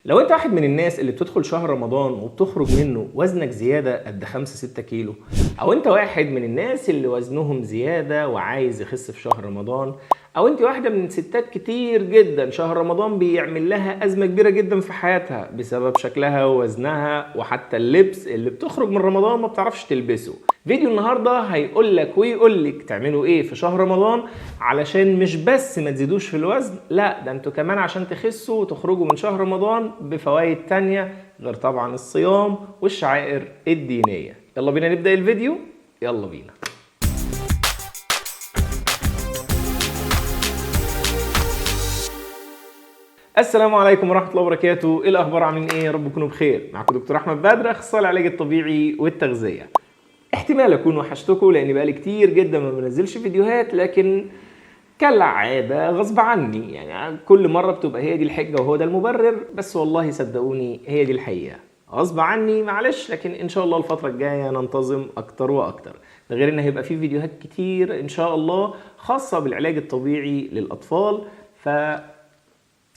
لو انت واحد من الناس اللي بتدخل شهر رمضان وبتخرج منه وزنك زيادة قد 5-6 كيلو، او انت واحد من الناس اللي وزنهم زيادة وعايز يخس في شهر رمضان، او انت واحدة من ستات كتير جدا شهر رمضان بيعمل لها ازمة كبيرة جدا في حياتها بسبب شكلها ووزنها وحتى اللبس اللي بتخرج من رمضان ما بتعرفش تلبسه. فيديو النهاردة هيقول لك ويقول لك تعملوا ايه في شهر رمضان علشان مش بس ما تزيدوش في الوزن، لا ده انتوا كمان عشان تخسوا وتخرجوا من شهر رمضان بفوائد تانية غير طبعا الصيام والشعائر الدينية. يلا بينا نبدأ الفيديو، يلا بينا. السلام عليكم ورحمة الله وبركاته، ايه الأخبار؟ عاملين ايه؟ يا رب تكونوا بخير. معكم دكتور أحمد بدر، أخصائي العلاج الطبيعي والتغذية. احتمال أكون وحشتكم لأن بقالي كتير جدا ما بنزلش فيديوهات، لكن كالعادة غصب عني، يعني كل مرة بتبقى هي دي الحجة وهو ده المبرر، بس والله صدقوني هي دي الحقيقة. غصب عني معلش، لكن ان شاء الله الفترة الجاية ننتظم اكتر واكتر. ده غير ان هيبقى في فيديوهات كتير ان شاء الله خاصة بالعلاج الطبيعي للاطفال،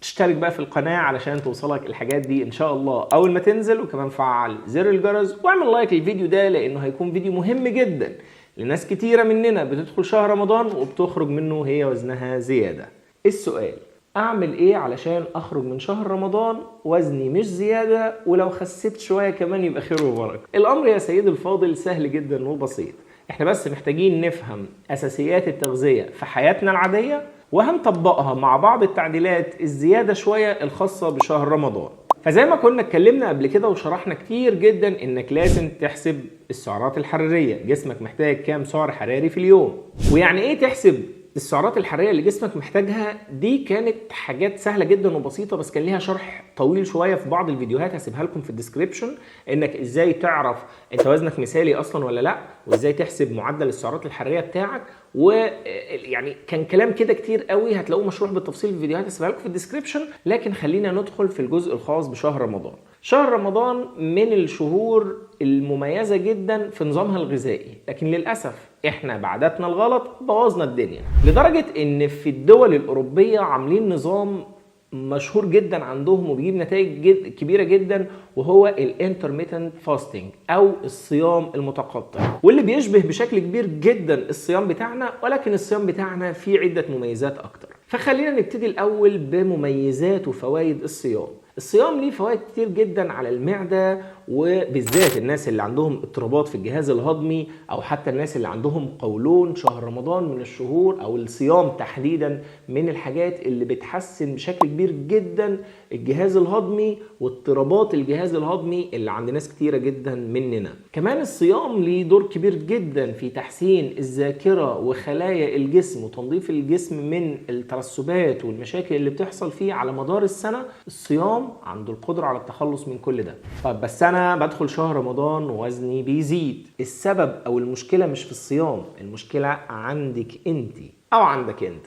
اشترك بقى في القناة علشان توصلك الحاجات دي ان شاء الله اول ما تنزل، وكمان فعل زر الجرس واعمل لايك للفيديو ده لانه هيكون فيديو مهم جدا لناس كتيرة مننا بتدخل شهر رمضان وبتخرج منه وهي وزنها زيادة. السؤال: اعمل ايه علشان اخرج من شهر رمضان وزني مش زيادة، ولو خسيت شوية كمان يبقى خير وبركة؟ الامر يا سيدي الفاضل سهل جدا وبسيط، احنا بس محتاجين نفهم اساسيات التغذية في حياتنا العادية وهنطبقها مع بعض التعديلات الزيادة شوية الخاصة بشهر رمضان. فزي ما كنا اتكلمنا قبل كده وشرحنا كتير جدا انك لازم تحسب السعرات الحرارية، جسمك محتاج كام سعر حراري في اليوم. ويعني ايه تحسب السعرات الحرارية اللي جسمك محتاجها؟ دي كانت حاجات سهلة جدا وبسيطة، بس كان ليها شرح طويل شوية في بعض الفيديوهات هسيبها لكم في الديسكريبشن، انك ازاي تعرف انت وزنك مثالي اصلا ولا لا، وازاي تحسب معدل السعرات الحرارية بتاعك، ويعني كان كلام كده كتير قوي هتلاقوه مشروح بالتفصيل في الفيديوهات هسيبها لكم في الديسكريبشن. لكن خلينا ندخل في الجزء الخاص بشهر رمضان. شهر رمضان من الشهور المميزة جدا في نظامها الغذائي، لكن للأسف احنا بعاداتنا الغلط بوظنا الدنيا، لدرجة ان في الدول الأوروبية عاملين نظام مشهور جدا عندهم وبيجيب نتائج كبيرة جدا، وهو الانترميتنت فاستنج او الصيام المتقطع، واللي بيشبه بشكل كبير جدا الصيام بتاعنا، ولكن الصيام بتاعنا فيه عدة مميزات اكتر. فخلينا نبتدي الاول بمميزات وفوائد الصيام. الصيام ليه فوائد كتير جدا على المعدة، وبالذات الناس اللي عندهم اضطرابات في الجهاز الهضمي او حتى الناس اللي عندهم قولون. شهر رمضان من الشهور او الصيام تحديدا من الحاجات اللي بتحسن بشكل كبير جدا الجهاز الهضمي واضطرابات الجهاز الهضمي اللي عند ناس كتيرة جدا مننا. كمان الصيام ليه دور كبير جدا في تحسين الذاكرة وخلايا الجسم وتنظيف الجسم من الترسبات والمشاكل اللي بتحصل فيه على مدار السنة. الصيام عنده القدرة على التخلص من كل ده. طب بس انا بدخل شهر رمضان ووزني بيزيد، السبب او المشكلة مش في الصيام، المشكلة عندك انت او عندك انت.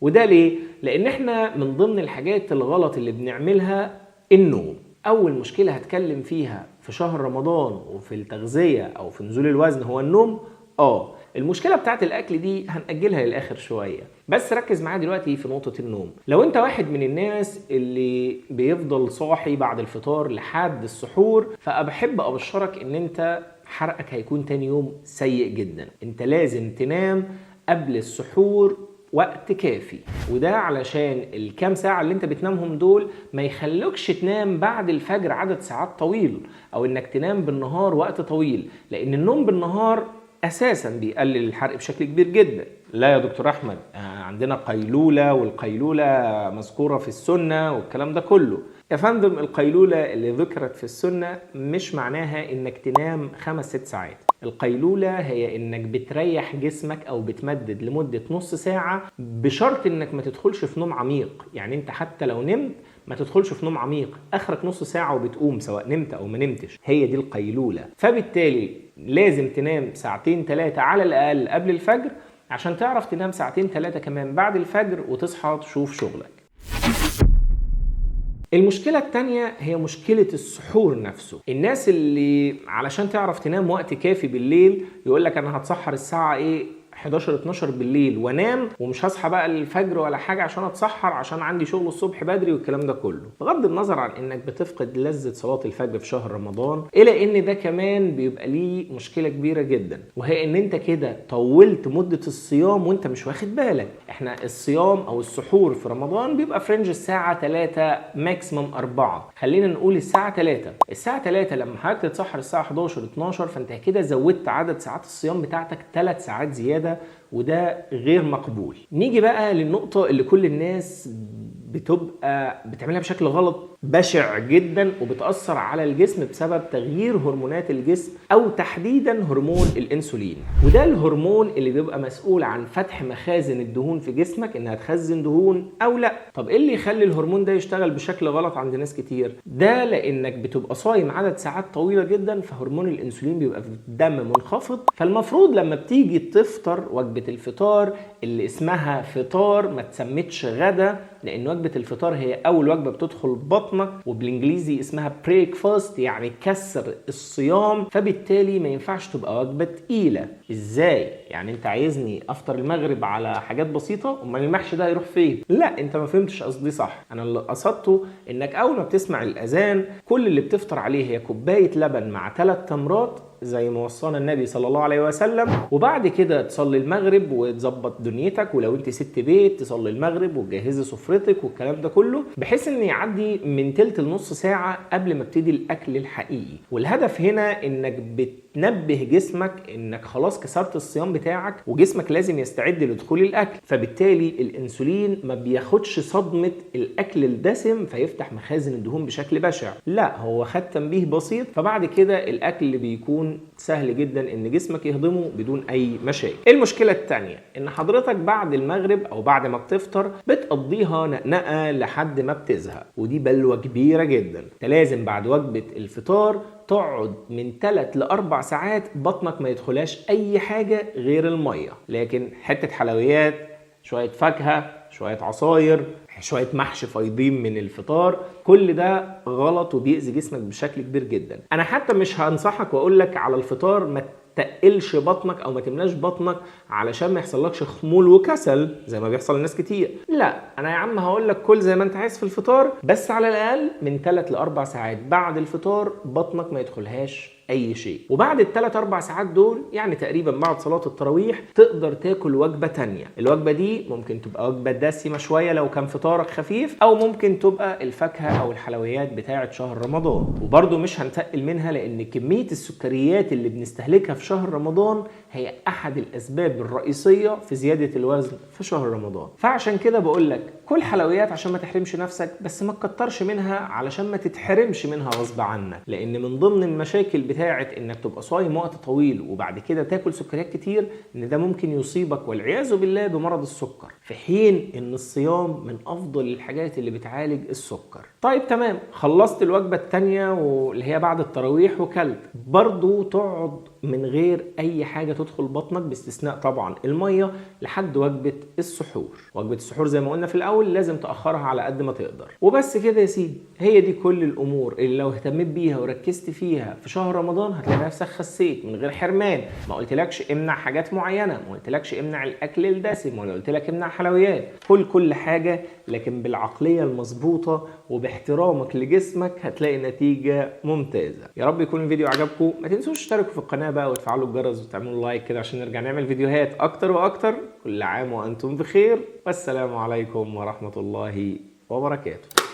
وده ليه؟ لان احنا من ضمن الحاجات الغلط اللي بنعملها النوم. اول مشكلة هتكلم فيها في شهر رمضان وفي التغذية او في نزول الوزن هو النوم. المشكلة بتاعت الأكل دي هنأجلها للآخر شوية، بس ركز معايا دلوقتي في نقطة النوم. لو أنت واحد من الناس اللي بيفضل صاحي بعد الفطار لحد السحور، فأبحب أبشرك إن أنت حرقك هيكون تاني يوم سيء جدا. أنت لازم تنام قبل السحور وقت كافي، وده علشان الكام ساعة اللي انت بتنامهم دول ما يخلوكش تنام بعد الفجر عدد ساعات طويل، او انك تنام بالنهار وقت طويل، لان النوم بالنهار اساسا بيقلل الحرق بشكل كبير جدا. لا يا دكتور احمد، عندنا قيلولة، والقيلولة مذكورة في السنة والكلام ده كله. يا فندم، القيلولة اللي ذكرت في السنة مش معناها انك تنام 5-6 ساعات. القيلولة هي انك بتريح جسمك او بتمدد لمدة نص ساعة، بشرط انك ما تدخلش في نوم عميق. يعني انت حتى لو نمت ما تدخلش في نوم عميق، اخرك نص ساعة وبتقوم سواء نمت او ما نمتش، هي دي القيلولة. فبالتالي لازم تنام 2-3 على الاقل قبل الفجر، عشان تعرف تنام 2-3 كمان بعد الفجر وتصحى تشوف شغلك. المشكلة التانية هي مشكلة السحور نفسه. الناس اللي علشان تعرف تنام وقت كافي بالليل يقولك انا هتسحر الساعة 11 12 بالليل وانام ومش هصحى بقى الفجر ولا حاجه عشان اتسحر عشان عندي شغل الصبح بدري والكلام ده كله. بغض النظر عن انك بتفقد لذة صلاة الفجر في شهر رمضان، الا ان ده كمان بيبقى ليه مشكلة كبيرة جدا، وهي ان انت كده طولت مدة الصيام وانت مش واخد بالك. احنا الصيام او السحور في رمضان بيبقى فرنج الساعة 3 ماكسيمم 4. خلينا نقول الساعة 3. الساعة 3 لما حضرتك تتسحر الساعة 11 12 فانت كده زودت عدد ساعات الصيام بتاعتك 3 ساعات زيادة، وده غير مقبول. نيجي بقى للنقطة اللي كل الناس بتبقى بتعملها بشكل غلط بشع جدا وبتأثر على الجسم بسبب تغيير هرمونات الجسم او تحديدا هرمون الانسولين. وده الهرمون اللي بيبقى مسؤول عن فتح مخازن الدهون في جسمك انها تخزن دهون او لا. طب ايه اللي يخلي الهرمون ده يشتغل بشكل غلط عند ناس كتير؟ ده لانك بتبقى صايم عدد ساعات طويلة جدا، فهرمون الانسولين بيبقى في الدم منخفض. فالمفروض لما بتيجي تفطر وجبة الفطار اللي اسمها فطار ما تسمتش غدا، لان وجبة الفطار هي اول وجبة بتدخل بطنك وبالانجليزي اسمها بريكفاست يعني كسر الصيام، فبالتالي ما ينفعش تبقى وجبة تقيلة. ازاي؟ يعني انت عايزني افطر المغرب على حاجات بسيطة؟ امال المحشي ده هيروح فين؟ لا، انت ما فهمتش قصدي صح. انا اللي قصدته انك اول ما بتسمع الاذان كل اللي بتفطر عليه هي كوباية لبن مع 3 تمرات زي ما وصانا النبي صلى الله عليه وسلم، وبعد كده تصلي المغرب وتظبط دنيتك، ولو انت ست بيت تصلي المغرب وتجهزي سفرتك والكلام ده كله، بحيث ان يعدي من تلت لنص ساعة قبل ما ابتدي الاكل الحقيقي. والهدف هنا انك بتنبه جسمك انك خلاص كسرت الصيام بتاعك وجسمك لازم يستعد لدخول الاكل، فبالتالي الانسولين ما بياخدش صدمة الاكل الدسم فيفتح مخازن الدهون بشكل بشع. لا، هو خد تنبيه بسيط، فبعد كده الاكل بيكون سهل جدا ان جسمك يهضمه بدون اي مشاكل. المشكلة التانية ان حضرتك بعد المغرب او بعد ما بتفطر بتقضيها نقنقة لحد ما بتزهق، ودي بلوة كبيرة جدا. انت لازم بعد وجبة الفطار تقعد من 3 ل 4 ساعات بطنك ما يدخلهاش اي حاجة غير المية، لكن حتة حلويات، شوية فاكهة، شوية عصاير، شوية محشي فايضين من الفطار، كل ده غلط وبيأذي جسمك بشكل كبير جدا. انا حتى مش هنصحك واقول لك على الفطار ما تقلش بطنك او ما تملاش بطنك علشان ما يحصلكش خمول وكسل زي ما بيحصل لناس كتير. لا، انا يا عم هقول لك كل زي ما انت عايز في الفطار، بس على الاقل من 3 ل 4 ساعات بعد الفطار بطنك ما يدخلهاش اي شيء. وبعد ال3 4 ساعات دول يعني تقريبا بعد صلاة التراويح تقدر تاكل وجبة تانية. الوجبة دي ممكن تبقى وجبة دسمة شوية لو كان فطارك خفيف، او ممكن تبقى الفاكهة او الحلويات بتاعة شهر رمضان. وبرضو مش هنتقل منها لان كمية السكريات اللي بنستهلكها في شهر رمضان هي احد الاسباب الرئيسية في زيادة الوزن في شهر رمضان. فعشان كده بقول لك كل حلويات عشان ما تحرمش نفسك، بس ما تكترش منها علشان ما تتحرمش منها غصب عنك، لان من ضمن المشاكل بتاعت انك تبقى صايم وقت طويل وبعد كده تاكل سكريات كتير ان ده ممكن يصيبك والعياذ بالله بمرض السكر، في حين ان الصيام من افضل الحاجات اللي بتعالج السكر. طيب تمام، خلصت الوجبة التانية واللي هي بعد التراويح وكلت، برضو تقعد من غير اي حاجة تدخل بطنك باستثناء طبعا المية لحد وجبة السحور. وجبة السحور زي ما قلنا في الاول لازم تأخرها على قد ما تقدر. وبس كده يا سيدي، هي دي كل الامور اللي لو اهتميت بيها وركزت فيها في شهر رمضان هتلاقي نفسك خسيت من غير حرمان. ما قلتلكش امنع حاجات معينة، ما قلتلكش امنع الاكل الدسم، ولا قلتلك امنع حلويات. كل حاجة لكن بالعقلية المظبوطة وباحترامك لجسمك هتلاقي نتيجة ممتازة. يا رب يكون الفيديو عجبكم. ما تنسوش تشتركوا في القناة بقى وتفعلوا الجرس وتعملوا لايك كده عشان نرجع نعمل فيديوهات اكتر واكتر. كل عام وانتم بخير، والسلام عليكم ورحمة الله وبركاته.